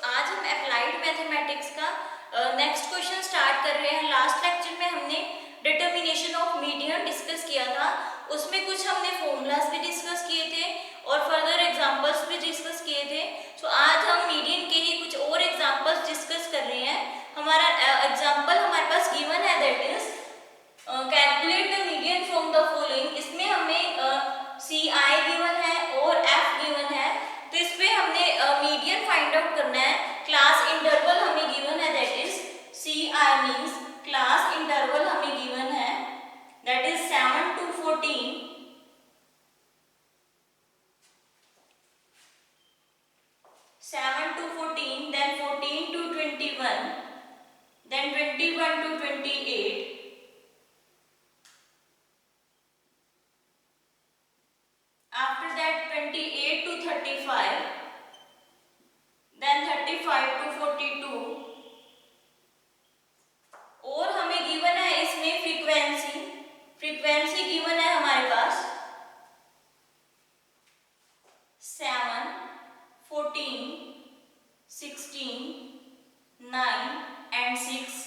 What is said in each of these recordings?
आज हम applied mathematics का नेक्स्ट क्वेश्चन स्टार्ट कर रहे हैं। लास्ट लेक्चर में हमने डिटर्मिनेशन ऑफ मीडियन डिस्कस किया था, उसमें कुछ हमने फॉर्मूलाज भी डिस्कस किए थे और फर्दर एग्जांपल्स भी डिस्कस किए थे। तो आज हम मीडियन के ही कुछ और एग्जांपल्स डिस्कस कर रहे हैं। हमारा एग्जांपल हमारे पास गिवन है, that is calculate the median from the following. इसमें हमें CI गिवन है और F गिवन है, तो इस पे हमने मीडियन फाइंड आउट करना है। क्लास इंटरवल हमें गिवन है, that is CI means class interval हमें गिवन है, that is 7 to 14, 7 to 14, then 14 to 21, then 21 to 28, after that 28 to 35, then 35 to 42, और हमें गिवन है इसमें फ्रीक्वेंसी, फ्रीक्वेंसी गिवन है हमारे पास 7, 14, 16, 9 and 6।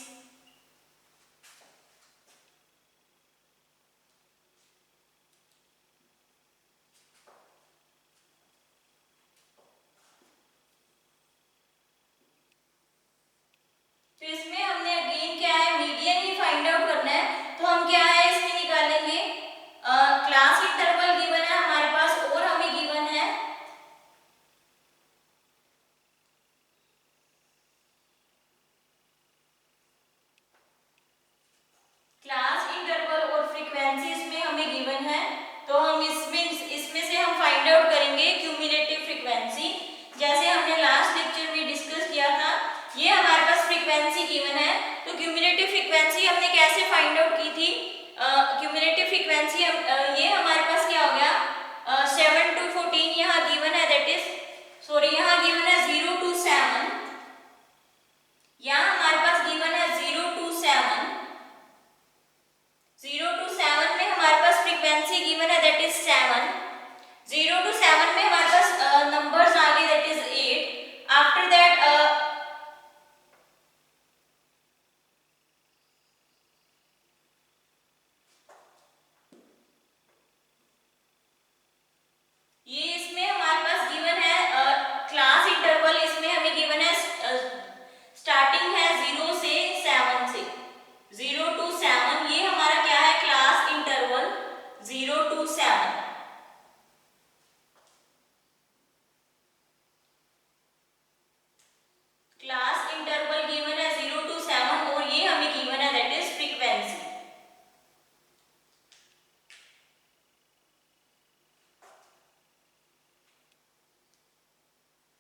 तो इसमें हमने अगेन क्या है, मीडियन ही फाइंड आउट करना है। तो हम क्या है इसमें निकालेंगे, क्लास इंटरवल गिवन है हमारे पास और हमें गिवन है क्लास इंटरवल और फ्रीक्वेंसी इसमें हमें गिवन है। तो हम इसमें से हम फाइंड आउट करेंगे क्यूमुलेटिव फ्रीक्वेंसी, जैसे हमने लास्ट लेक्चर में डिस्कस किया था। ये हमारे पास फ्रीक्वेंसी गिवन है, तो क्यूमुलेटिव फ्रीक्वेंसी हमने कैसे फाइंड आउट की थी। क्यूमुलेटिव फ्रीक्वेंसी ये हमारे पास क्या हो गया, 7 to 14 यहाँ गिवन है, दैट इज सॉरी यहाँ गिवन है 0 to 7, यहाँ हमारे पास गिवन है 0 to 7, 0 to 7 में हमारे पास फ्रीक्वेंसी गिवन है, दैट इज 7, 0 to 7 में हमारे पास नंबर्स आ गए, दैट इज 8। आफ्टर दैट ये इसमें हमारे पास गिवन है क्लास इंटरवल, इसमें हमें गिवन है स्टार्टिंग है 0 से 7 से, 0 to 7 ये हमारा क्या है, class interval 0 to 7। Class interval given है 0 to 7 और ये हमें गिवन है, दैट इज फ्रीक्वेंसी।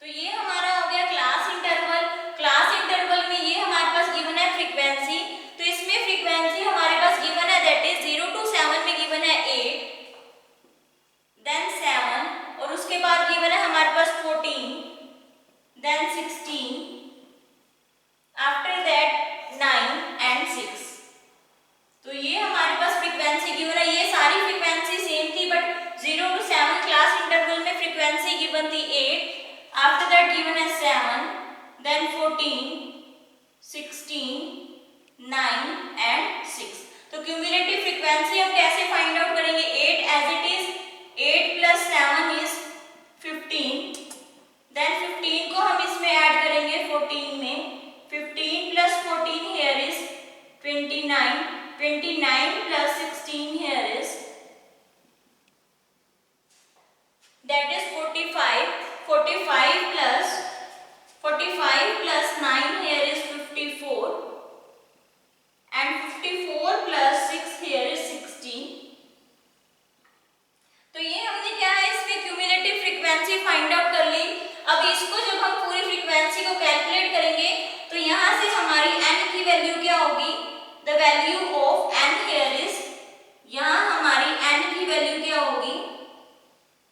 तो ये हमारा हो गया क्लास इंटरवल। क्लास इंटरवल में ये हमारे पास गिवन है फ्रीक्वेंसी, तो इसमें फ्रीक्वेंसी हमारे पास गिवन है, दैट इज 0 to 7 में गिवन है 8, देन 7 और उसके बाद गिवन है हमारे पास 14, देन 16, आफ्टर दैट 9 and 6। तो ये हमारे पास फ्रीक्वेंसी गिवन है। ये सारी फ्रीक्वेंसी सेम थी, बट 0 to 7 क्लास इंटरवल में फ्रीक्वेंसी गिवन थी 8, after that given as 7, then 14, 16, 9 and 6। तो क्यूमुलेटिव फ्रीक्वेंसी हम कैसे फाइंड आउट करेंगे, 8 as it is, 8 plus 7 is 15, then 15 को हम इसमें ऐड करेंगे 14 में, 15 plus 14 here is 29, 29 plus 16 here is, that is 45, 45 plus 9 here is 54, and 54 plus 6 here is 16। तो ये हमने क्या है इसमें क्यूमुलेटिव फ्रीक्वेंसी फाइंड आउट कर ली। अब इसको जब हम पूरी फ्रीक्वेंसी को कैलकुलेट करेंगे तो यहाँ से हमारी n की वैल्यू क्या होगी, the value of n here is, यहाँ हमारी n की वैल्यू क्या होगी,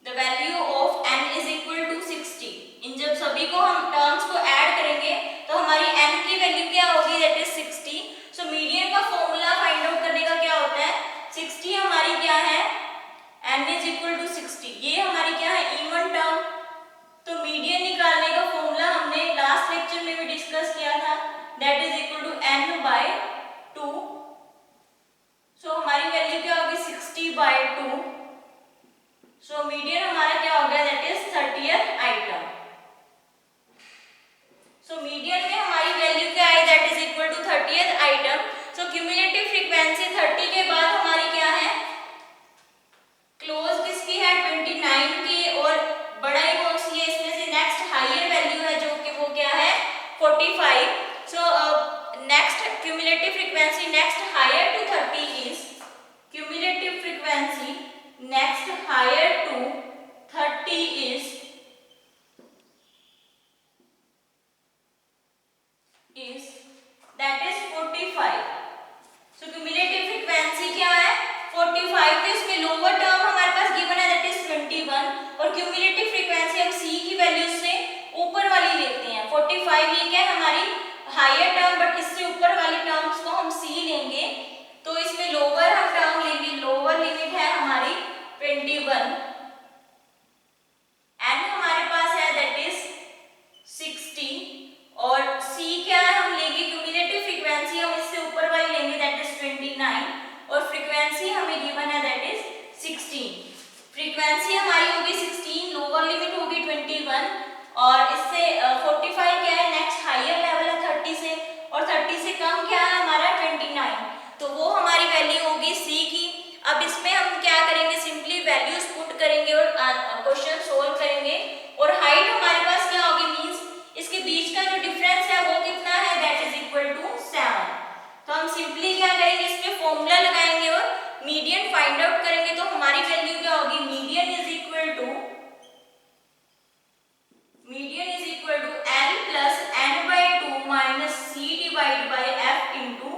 the value of n is equal to 60। इन जब सभी को हम टर्म्स को ऐड करेंगे तो हमारी n की वैल्यू क्या होगी, दैट इज 60। सो मीडियन का फॉर्मूला फाइंड आउट करने का क्या होता है, 60 हमारी क्या है, n is equal to 60, ये हमारी क्या है, इवन टर्म। तो मीडियन निकालने का फॉर्मूला हमने लास्ट सो मीडियन में हमारी वैल्यू क्या आई, that is equal to 30th item. So cumulative frequency 30 के बाद हमारी क्या है, क्लोज किसकी है 29 की, और बड़ा ही कौन सी है इसमें से, नेक्स्ट हायर वैल्यू है जो कि वो क्या है 45। So next cumulative frequency next higher to 30 is, cumulative frequency next higher to 30 is that is 45। so cumulative frequency क्या है 45। तो इसमें लोअर टर्म हमारे पास गिवन है दैट इज 21, और क्यूमुलेटिव फ्रीक्वेंसी हम c की वैल्यू से ऊपर वाली लेते हैं 45। ये क्या है हमारी हायर टर्म, बट इससे ऊपर वाली टर्म्स को हम c लेंगे। तो इसमें लोअर हम टर्म लेंगे, लोअर लिमिट है हमारी 21, एन हमारे पास है दैट इज 60, और c क्या है हम लेंगे क्यूमुलेटिव फ्रीक्वेंसी हम इससे ऊपर वाली लेंगे दैट इज 29, और फ्रीक्वेंसी हमें गिवन है दैट इज 16। फ्रीक्वेंसी हमारी होगी 16, लोअर लिमिट होगी 21, और इससे 45 क्या है नेक्स्ट हायर लेवल है 30 से, और 30 से कम क्या है हमारा 29, तो वो हमारी वैल्यू होगी c की। अब इसमें हम क्या करेंगे, सिंपली वैल्यूज पुट करेंगे और क्वेश्चन सोल्व करेंगे, और हाइट हमारे पास क्या होगी मींस इसके बीच का जो डिफरेंस है वो कितना है दैट इज इक्वल टू 7। तो हम सिंपली क्या करेंगे, इसमें फॉर्मूला लगाएंगे और मीडियन फाइंड आउट करेंगे। तो हमारी वैल्यू क्या होगी, median is equal to L plus n/2 minus c divide by f into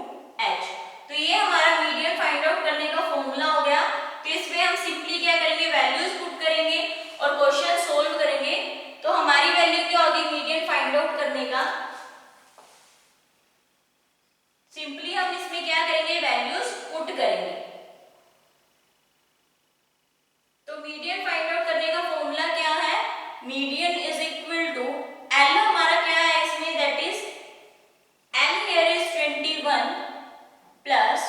h। तो ये हमारा मीडियन फाइंड आउट करने का फॉर्मूला हो गया। तो इसमें हम सिंपली क्या करेंगे, वैल्यूज पुट करेंगे और क्वेश्चन सोल्व करेंगे। तो हमारी वैल्यू क्या होगी मीडियन फाइंड आउट करने का, सिंपली हम इसमें क्या करेंगे, वैल्यूज पुट करेंगे। तो मीडियन फाइंड आउट करने का फॉर्मूला क्या है, median is equal to L हमारा क्या है इसमें that is L here is 21 plus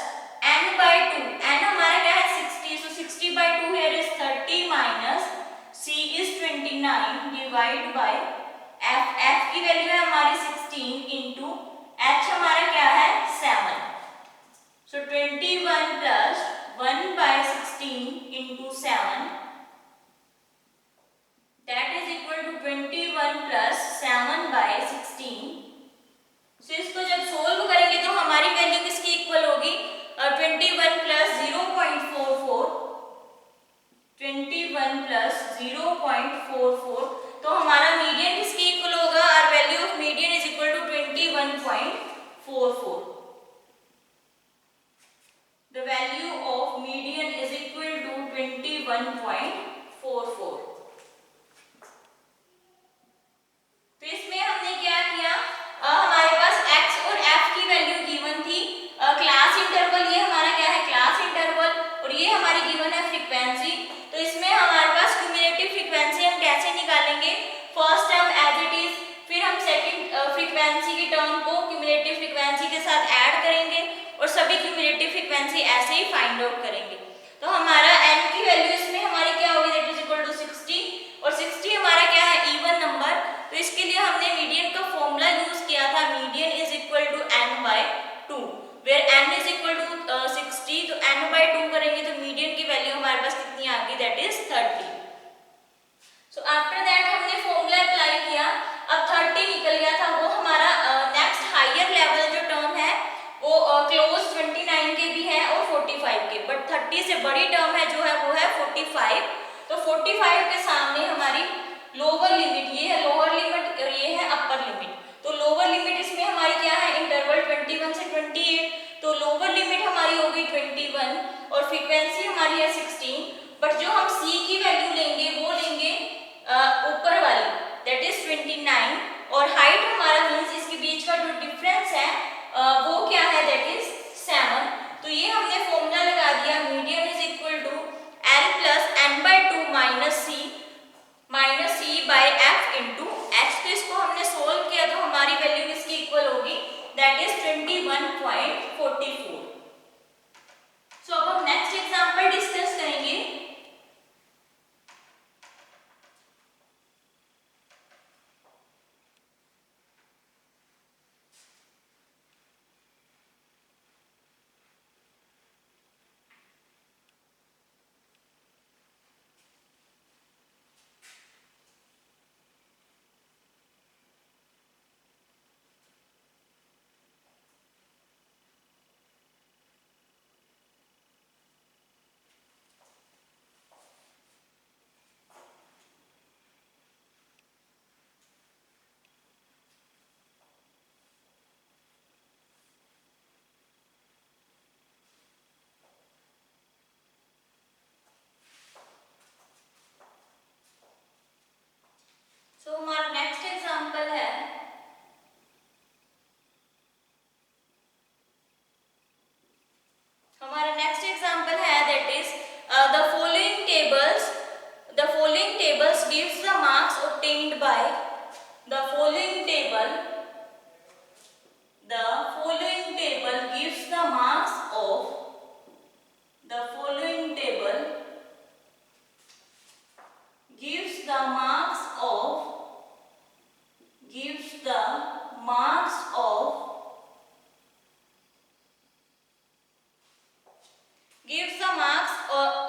n/2, n हमारा क्या है 60, so 60/2 here is 30 minus c is 29 divide by f, f की वैल्यू है हमारी 16 इंटू h हमारा क्या है 7, so 21 plus 1/16 into 7 that is equal to 21 plus 7/16। So इसको जब सोल्व करेंगे तो हमारी वैल्यू किसकी इक्वल होगी, 21 प्लस 0.44, 21 प्लस 0.44। तो हमारा मीडियन किसकी इक्वल होगा, our value of median is equal to 21.44। The value of median is equal to 21.44। तो इसमें हमने क्या किया, हमारे पास x और f की वैल्यू गिवन थी, क्लास इंटरवल ये हमारा क्या है क्लास इंटरवल, और ये हमारी गिवन है फ्रीक्वेंसी। तो इसमें हमारे पास क्यूमुलेटिव फ्रीक्वेंसी हम कैसे निकालेंगे, first term as it is, फिर हम सेकंड फ्रीक्वेंसी की टर्म को क्यूमुलेटिव फ्रीक्वेंसी के साथ ऐड करेंगे, और सभी क्यूमुलेटिव फ्रीक्वेंसी ऐसे ही फाइंड आउट करेंगे। तो हमारा n की वैल्यू इसमें हमारी क्या होगी दैट इज इक्वल टू 60, और 60 हमारा क्या है इवन नंबर। तो इसके लिए हमने मीडियन का फॉर्मूला यूज किया था, median is equal to n/2, where n is equal to 60, तो n/2 करेंगे तो मीडियन की वैल्यू हमारे पास कितनी आ गई that is 30। So after that हमने फॉर्मूला अप्लाई किया, अब 30 निकल गया था, वो हमारा नेक्स्ट हायर लेवल जो टर्म है वो क्लोज 29 के भी है और 45 के, बट 30 से बड़ी टर्म है जो है वो है 45। तो 45 के सामने हमारी लोअर लिमिट, ये है लोअर लिमिट और ये है अपर लिमिट। तो लोअर लिमिट इसमें हमारी क्या है इंटरवल 21 से 28, तो लोअर लिमिट हमारी होगी 21 और फ्रीक्वेंसी हमारी है 16, बट जो हम c की वैल्यू लेंगे वो लेंगे ऊपर वाली दैट इज 29, और हाइट हमारा मींस इसके बीच का जो डिफरेंस है वो क्या है दैट इज 7। तो ये हमने फॉर्मूला लगा दिया, median is equal to L plus n/2 minus c by f into h। तो इसको हमने सोल्व किया तो हमारी वैल्यू किसकी इक्वल होगी दैट इज 21.44। सो अब हम नेक्स्ट एग्जांपल डिस्कस करेंगे। gives the marks of the following table gives the marks of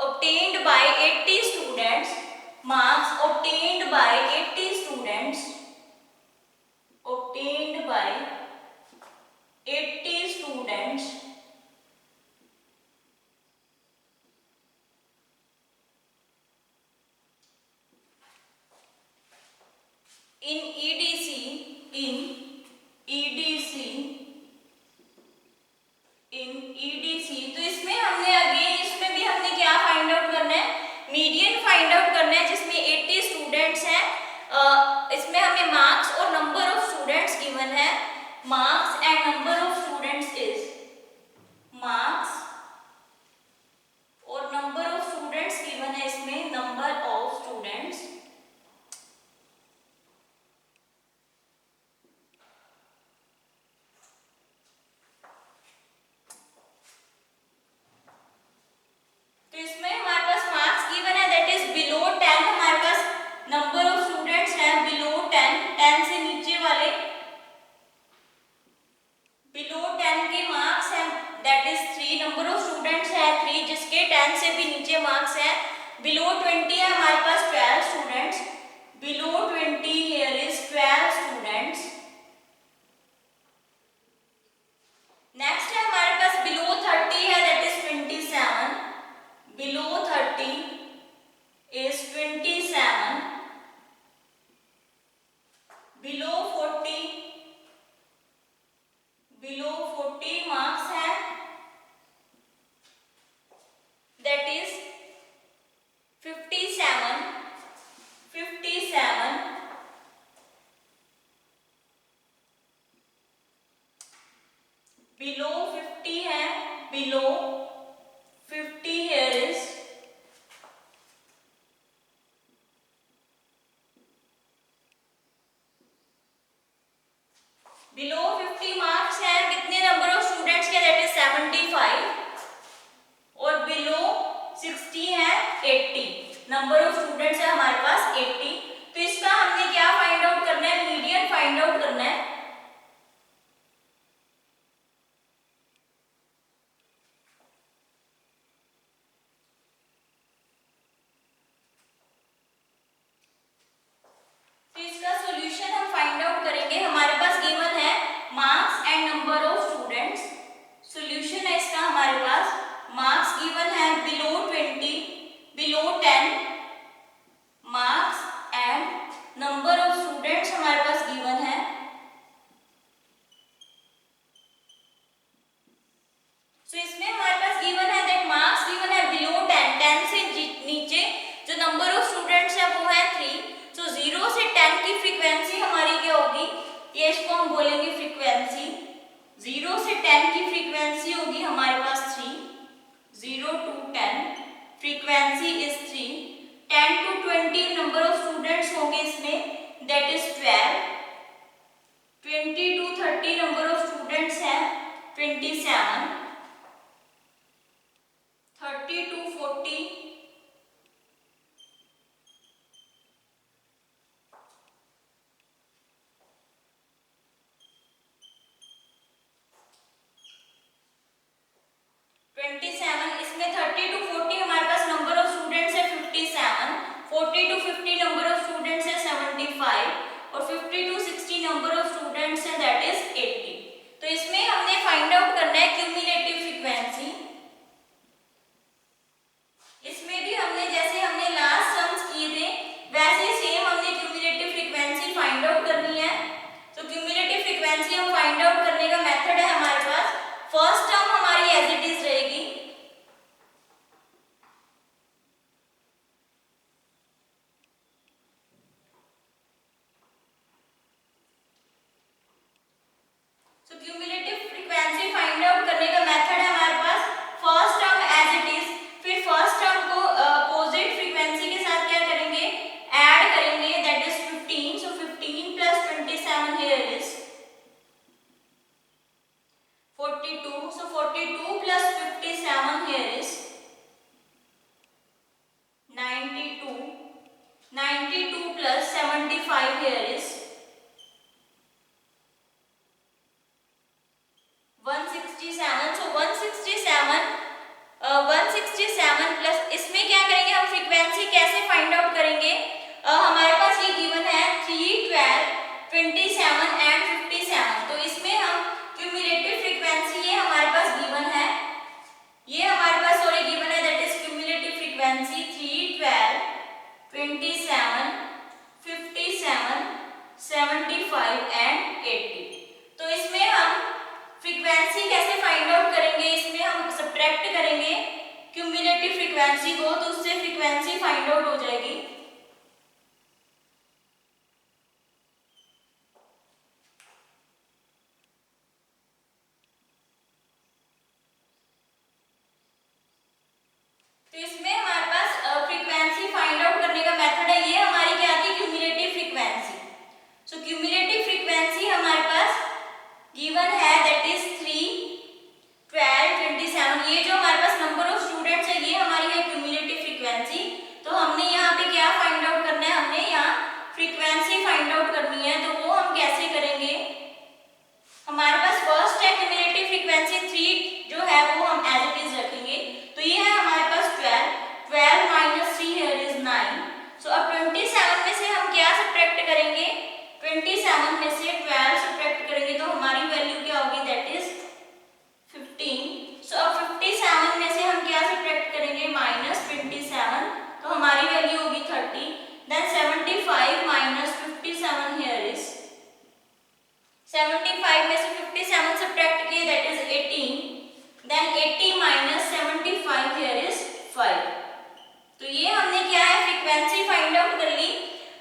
obtained by 80 students. Marks obtained by 80 students. Obtained by 80 students. In EDC तो इसमें हमने अगेन इसमें भी हमने क्या फाइंड आउट करना है, मीडियन फाइंड आउट करना है जिसमें 80 स्टूडेंट्स हैं। इसमें हमें मार्क्स और नंबर ऑफ स्टूडेंट्स गिवन है। Marks and number of students is marks और नंबर ऑफ स्टूडेंट्स गिवन है इसमें नंबर ऑफ स्टूडेंट्स। तो इसमें हमारे पास मार्क्स गिवन है दैट इज बिलो 10। हमारे पास नंबर ऑफ स्टूडेंट्स हैं बिलो 10 से नीचे वाले बिलो 10 के मार्क्स हैं that is 3। Number of students है 3 जिसके 10 से भी नीचे मार्क्स हैं। बिलो 20 है हमारे पास 12 students. Below 20 here is 12 students. Next है हमारे पास बिलो 30 है that is 27। Below 30 is 27. Below 40 marks है that is 57. Below 50 है below 50 here is below 50 marks है कितने नंबर ऑफ स्टूडेंट्स के दैट इज 75 और below 60 है 80। नंबर ऑफ स्टूडेंट्स है हमारे पास 80। तो इसका हमने क्या फाइंड आउट करना है, मीडियन फाइंड आउट करना है। तो इसका सॉल्यूशन हम फाइंड आउट करेंगे। हमारे पास गिवन है marks and number of students. Solution है इसका हमारे पास मार्क्स गिवन है below 20 below 10 marks and number of students हमारे पास गिवन है। सो इसमें हमारे पास गिवन है दैट मार्क्स गिवन है बिलो 10 से नीचे जो नंबर ऑफ स्टूडेंट्स है वो है 3। तो 0 से 10 की फ्रीक्वेंसी हमारी क्या होगी, ये इसको हम बोलेंगे फ्रीक्वेंसी। 0 से 10 की फ्रीक्वेंसी होगी हमारे पास 3। 0 to 10 frequency is 3। 10 to 20 number of students होंगे इसमें that is 12। 20 to 30 number of students हैं 27। 30 to 40 27। इसमें 30 to 40 हमारे पास नंबर ऑफ स्टूडेंट्स है 57। 40 to 50 नंबर ऑफ स्टूडेंट्स है 75 और 50 to 60 नंबर ऑफ स्टूडेंट्स है दैट इज 80। तो इसमें हमने फाइंड आउट करना है क्यूमुलेटिव फ्रीक्वेंसी। इसमें भी हमने जैसे हमने लास्ट सम्स किए थे वैसे सेम हमने क्यूमुलेटिव फ्रीक्वेंसी फाइंड आउट करनी है। तो क्यूमुलेटिव फ्रीक्वेंसी हम फाइंड आउट करने का मेथड है हमारे पास। फर्स्ट टर्म हमारी एज इट इज रहेगी so cumulative frequency find out करने का मेथड है हमारे पास first term as it is. फिर फर्स्ट टर्म को अपोजिट फ्रीक्वेंसी के साथ क्या करेंगे, ऐड करेंगे that is 15। So 15 plus 27 here is find out करेंगे? हमारे पास ये गिवन है 3, 12, 27 एंड 57। तो इसमें हम क्यूमुलेटिव फ्रीक्वेंसी ये हमारे पास गिवन है, ये हमारे पास सॉरी गिवन है, that is cumulative frequency 3, 12, 27, 57, 75 and 80। तो इसमें हम फ्रीक्वेंसी कैसे फाइंड आउट करेंगे? इसमें हम सब्ट्रैक्ट करेंगे क्यूमुलेटिव फ्रीक्वेंसी को, तो उससे फ्रीक्वेंसी फाइंड आउट हो जाएगी। तो इसमें हमारे पास फ्रीक्वेंसी फाइंड आउट करने का मेथड है, ये हमारी क्या थी? Cumulative frequency. So cumulative frequency हमारे पास गिवन है, दैट इज 3, 12, 27। ये जो हमारे पास नंबर ऑफ स्टूडेंट्स है ये हमारी है क्यूमुलेटिव फ्रीक्वेंसी। तो हमने यहाँ पे क्या फाइंड आउट करना है? हमने यहाँ फ्रीक्वेंसी फाइंड आउट करनी है। तो वो हम कैसे करेंगे? हमारे पास फर्स्ट है क्यूमुलेटिव फ्रीक्वेंसी 3 जो है वो हम एज इट इज रखेंगे। तो ये है हमारे पास 12, 12 माइनस 3 हियर इज 9। सो अब 27 में से हम क्या सब्ट्रैक्ट करेंगे? 27 में से 12 सब्ट्रैक्ट करेंगे तो हमारी वैल्यू क्या होगी? That is 15। सो अब 57 में से हम क्या सब्ट्रैक्ट करेंगे? माइनस 27, तो हमारी वैल्यू होगी 30। देन 75 माइनस 57 हियर इज 75 में से 57 सब्ट्रैक्ट किए, that is 18। Then 80 minus 75 here is 5। तो ये हमने क्या है? फ्रीक्वेंसी फाइंड आउट कर ली।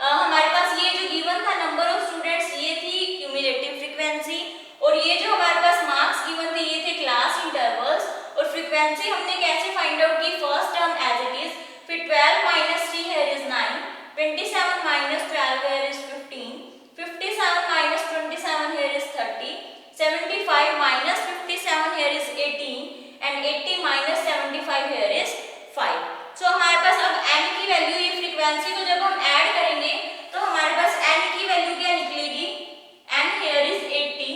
हमारे पास ये जो गिवन था नंबर ऑफ स्टूडेंट्स ये थी क्यूमुलेटिव फ्रीक्वेंसी, और ये जो हमारे पास मार्क्स गिवन थे ये थे क्लास इंटरवल्स। और फ्रीक्वेंसी हमने कैसे फाइंड आउट की? First term as it is, फिर 12 minus 3 here is 9, 27 minus 12 here is 15, 57 minus 27 here is 30, 75 minus 57 here is 18 and 80 minus 75 here is 5. So हमारे पास अब n की वैल्यू, ये फ्रीक्वेंसी को जब हम ऐड करेंगे तो हमारे पास n की वैल्यू क्या निकलेगी? n here is 80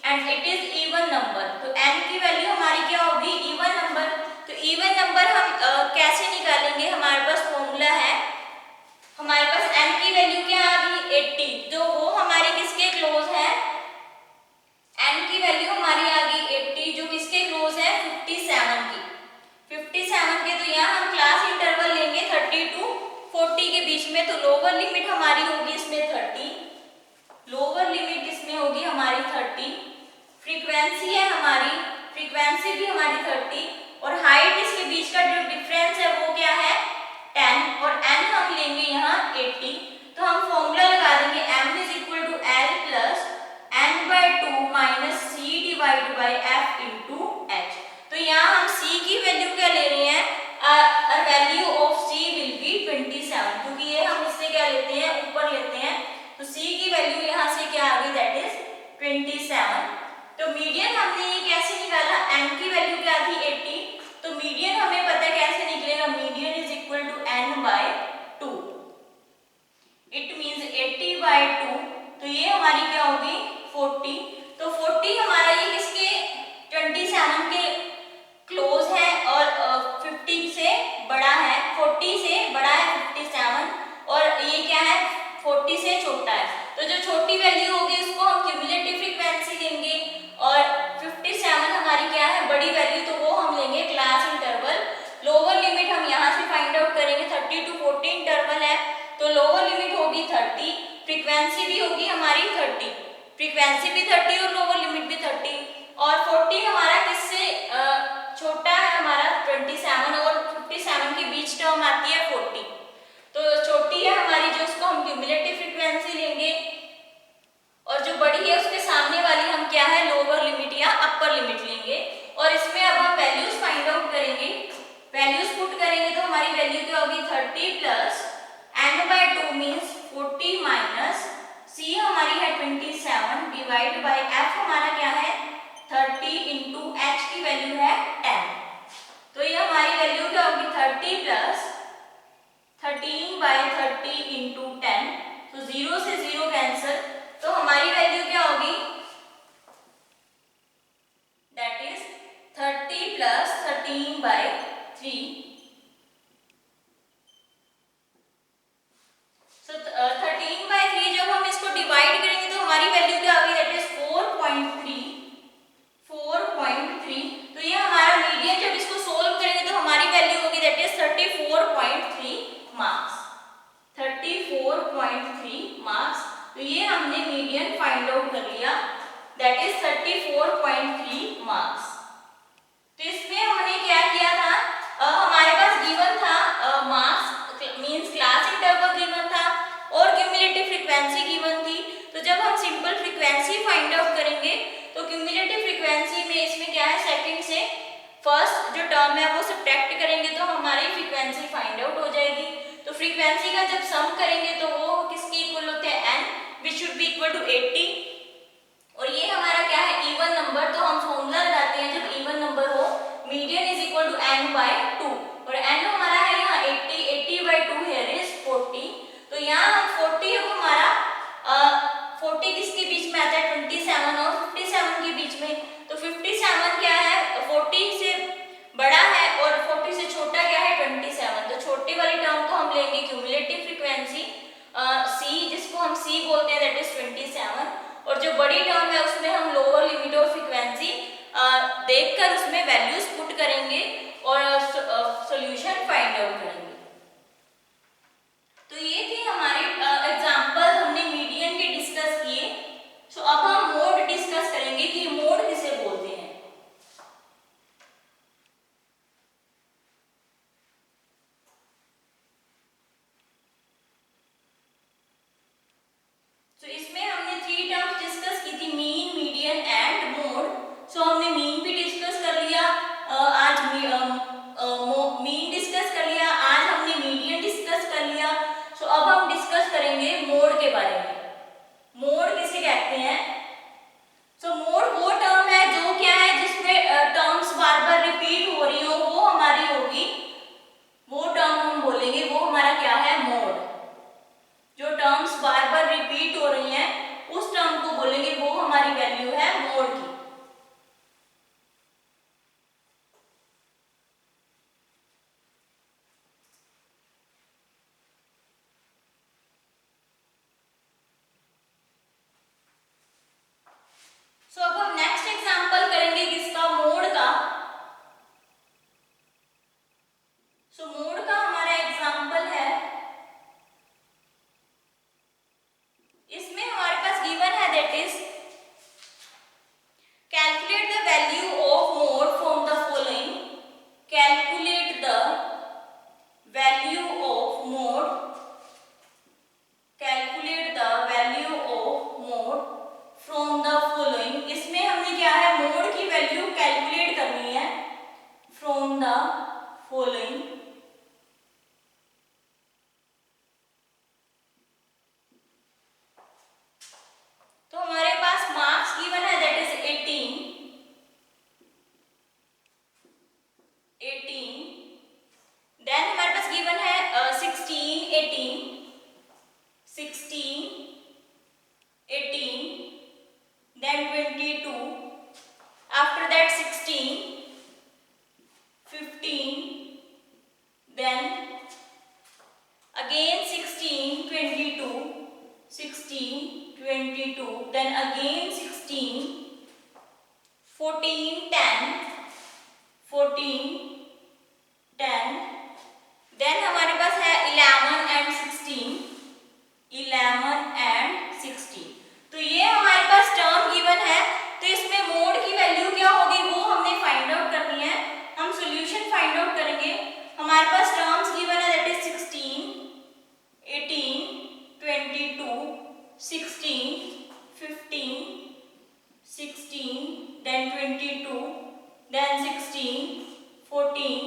and it is even number। तो n की वैल्यू हमारी क्या होगी? even number। तो even number हम कैसे निकालेंगे? हमारे पास फॉर्मूला है, हमारे पास n की वैल्यू क्या आ गई? 80, जो वो हमारी किसके क्लोज है? n की वैल्यू हमारी आ गई 80, जो किसके क्लोज है? 57 की। 57 के, तो यहाँ हम क्लास इंटरवल लेंगे 30 to 40 के बीच में। तो लोअर लिमिट हमारी होगी इसमें 30, लोअर लिमिट इसमें होगी हमारी 30। फ्रीक्वेंसी है हमारी, फ्रीक्वेंसी भी हमारी 30, और हाइट इसके बीच का जो डिफरेंस है वो क्या है? 10, और n हम लेंगे यहाँ 80। तो हम फॉर्मूला लगा देंगे m is equal to l plus n/2 minus c divide by f into h। तो यहाँ हम c की वैल्यू क्या ले रहे हैं? Value of c will be 27, क्योंकि ये हम इससे क्या लेते हैं? ऊपर लेते हैं। तो c की वैल्यू यहाँ से क्या आ गई? That is 27। तो मीडियन हमने ये कैसे निकाला? n की वैल्यू क्या थी? 80। तो मीडियन हमें पता है कैसे निकलेगा? Median is equal to n/2। It means 80/2। तो ये हमारी क्या होगी? 40। तो 40 हमारा ये किसके 27 के क्लोज है और 50 से बड़ा है, 40 से बड़ा है 57, और ये क्या है? 40 से छोटा है। तो जो छोटी वैल्यू होगी उसको हम क्यूमुलेटिव फ्रीक्वेंसी लेंगे, और 57 हमारी क्या है? बड़ी वैल्यू, तो वो हम लेंगे क्लास इंटरवल। लोअर लिमिट हम यहाँ से फाइंड आउट करेंगे, 30 to 40 इंटरवल है, तो लोअर लिमिट होगी 30, फ्रीक्वेंसी भी होगी हमारी 30, फ्रीक्वेंसी भी 30 और लोअर लिमिट भी 30, और 40 हमारा किससे छोटा है? हमारा 27 और 57 के बीच टर्म आती है 40। तो छोटी है हमारी जो, उसको हम क्यूमुलेटिव फ्रीक्वेंसी लेंगे, और जो बड़ी है उसके सामने वाली हम क्या है? लोअर लिमिट या अपर लिमिट लेंगे। और इसमें अब हम वैल्यूज फाइंड आउट करेंगे। वैल्यूज पुट करेंगे तो हमारी वैल्यू क्या होगी? 30 plus n/2 means 40 minus c हमारी है 27 डिवाइड बाय f हमारा क्या है? 30 इंटू h की वैल्यू है 10। तो ये हमारी वैल्यू क्या होगी? 30 प्लस 13/30 इंटू 10। तो 0 से 0 कैंसिल, तो हमारी वैल्यू क्या होगी? That is 30 plus 13/3 that is 34.3 marks. तो इसमें हमने क्या किया था, हमारे पास गिवन था marks means class interval given था और क्यूमुलेटिव फ्रीक्वेंसी गिवन थी। तो जब हम सिंपल फ्रीक्वेंसी फाइंड आउट करेंगे तो क्यूमुलेटिव फ्रीक्वेंसी में इसमें क्या है, सेकंड से फर्स्ट जो टर्म है वो सब्ट्रैक्ट करेंगे तो हमारी फ्रीक्वेंसी फाइंड आउट हो जाएगी। तो फ्रीक्वेंसी का जब सम करेंगे तो वो किसके इक्वल होते हैं, n which should be equal to 80। और ये हमारा क्या है, इवन नंबर। तो हम फॉर्मूला लगाते हैं जब इवन नंबर हो, median is equal to n by 2 और n हमारा है यहाँ 80, 80 बाय 2 हियर इज 40। तो यहाँ हम 40 है वो हमारा 40 किसके बीच में आता है, 27 और 57 के बीच में। तो 57 क्या है, 40 से बड़ा है और 40 से छोटा क्या है, 27। तो छोटे वाली टर्म को हम लेंगे क्यूमुलेटिव फ्रीक्वेंसी c, जिसको हम c बोलते हैं, दैट इज 27। और जो बड़ी टर्म है उसमें हम लोअर लिमिट ऑफ फ्रीक्वेंसी देखकर उसमें वैल्यूज पुट करेंगे और सॉल्यूशन फाइंड आउट करेंगे। तो ये थे हमारे एग्जांपल्स, हमने मीडियन के डिस्कस किए। सो अब हम मोड डिस्कस करेंगे कि मोड किसे बोलते हैं। तो इसमें हमने 3 टर्म्स डिस्कस की थी, मीन, मीडियन एंड मोड। सो हमने मीन भी डिस्कस कर लिया, आज मीन डिस्कस कर लिया, आज हमने मीडियन डिस्कस कर लिया। सो अब हम डिस्कस करेंगे मोड के बारे में। मोड किसे कहते हैं? सो मोड वो टर्म है जो क्या है, जिसमें टर्म्स बार बार रिपीट हो रही हो, वो हमारी होगी, वो टर्म हम बोलेंगे, वो हमारा क्या है, मोड। जो टर्म्स बार बार रिपीट हो रही हैं उस टर्म को बोलेंगे, वो हमारी वैल्यू है मोड की। सो अब हम नेक्स्ट एग्जांपल करेंगे किसका, मोड का। सो मोड का हमारा एग्जांपल है, इसमें हमारे पास गिवन है, that is calculate the value of mode from the following. Calculate the value of mode, calculate the value of mode from the following. इसमें हमने क्या है, मोड की वैल्यू कैलकुलेट करनी है फ्रॉम द फॉलोइंग। तो हमारे पास मार्क्स गिवन है, दैट इज 18। देन हमारे पास गिवन है 16, 18, 16, 18, then 22, after that 16, 15, then again 16, 22, 16, 22, then again 16, 14, 10, 14, 10, then हमारे पास है 11 and 16, 11 and 16। तो ये हमारे पास टर्म गिवन है। तो इसमें मोड की वैल्यू क्या होगी वो हमने फाइंड आउट करनी है, हम सॉल्यूशन फाइंड आउट करेंगे। हमारे पास टर्म्स गिवन है, that is 16, 18, 22, 16, 15, 16, then 22, then 16, 14,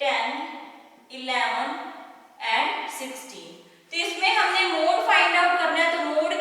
10, 11 and 16। तो इसमें हमने मोड फाइंड आउट करना है। तो मोड